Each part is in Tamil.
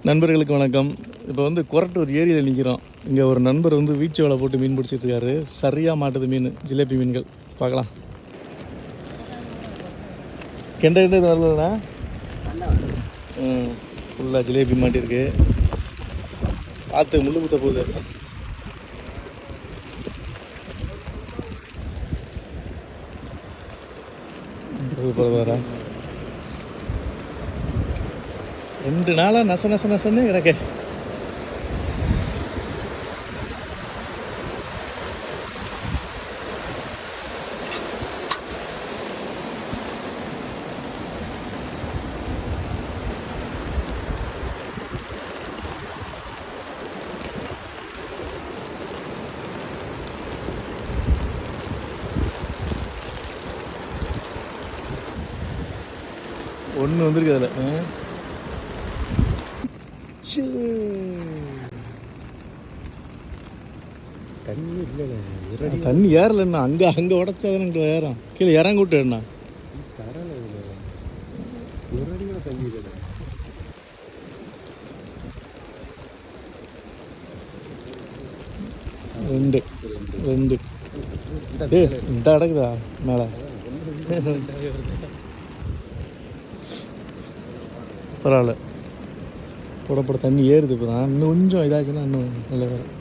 நண்பர்களுக்கு வணக்கம். இப்போ வந்து கொரட்டூர் ஏரியில் நிற்கிறோம். இங்கே ஒரு நண்பர் வந்து வீச்சு வலை போட்டு மீன் பிடிச்சிட்டு இருக்காரு. சரியாக மாட்டுது மீன், ஜிலேபி மீன்கள். பார்க்கலாம். கெண்டை இது வரலண்ணா. ஃபுல்லாக ஜிலேபி மாட்டிருக்கு. பார்த்து முள்ளு குத்த போகுது. பரவாயில்ல. 2 நாளாக நசன்னு கிடக்கு. ஒன்று வந்துருக்கு அதில். தண்ணி ஏறலண்ணா. அங்கே உடச்சாதான் எனக்கு ஏறும். கீழே இறங்க விட்டுண்ணா. ரெண்டு இந்த கிடக்குதா மேலே. பரவாயில்ல, போட தண்ணி ஏறுது. இப்போ தான் இன்னும் கொஞ்சம் இதாச்சுன்னா இன்னும் நல்ல வரும்.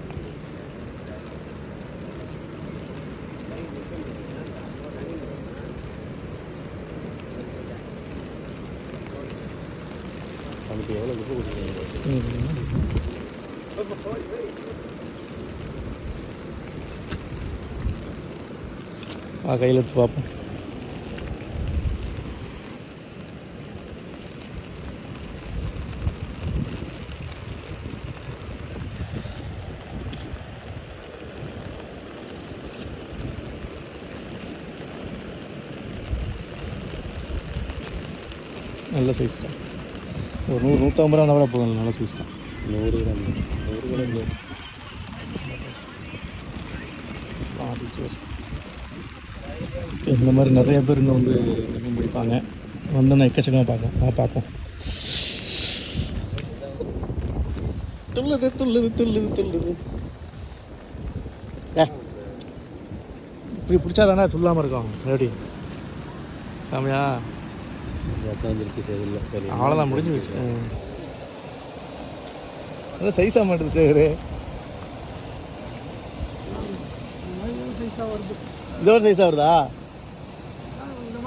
கையில் எடுத்து பார்ப்போம். நல்ல சைஸ் தான். ஒரு 100-150 ரூபா கூட போதும். நல்ல சைஸ் தான். 100 கிராம் இந்த மாதிரி நிறைய பேர் இங்கே வந்து மீன் பிடிப்பாங்க. வந்து நான் எக்கச்சக்கமாக பார்ப்போம். துள்ளுது. இப்படி பிடிச்சா தானே துள்ளாமல் இருக்கும். ரெடி சாமியா. அவ்வளோதான், முடிஞ்சு போச்சு. நல்லா சைஸாக மாட்டுது சேரு. இதோட சைஸாக வருதா? இந்த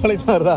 மாதிரி தான் வருதா?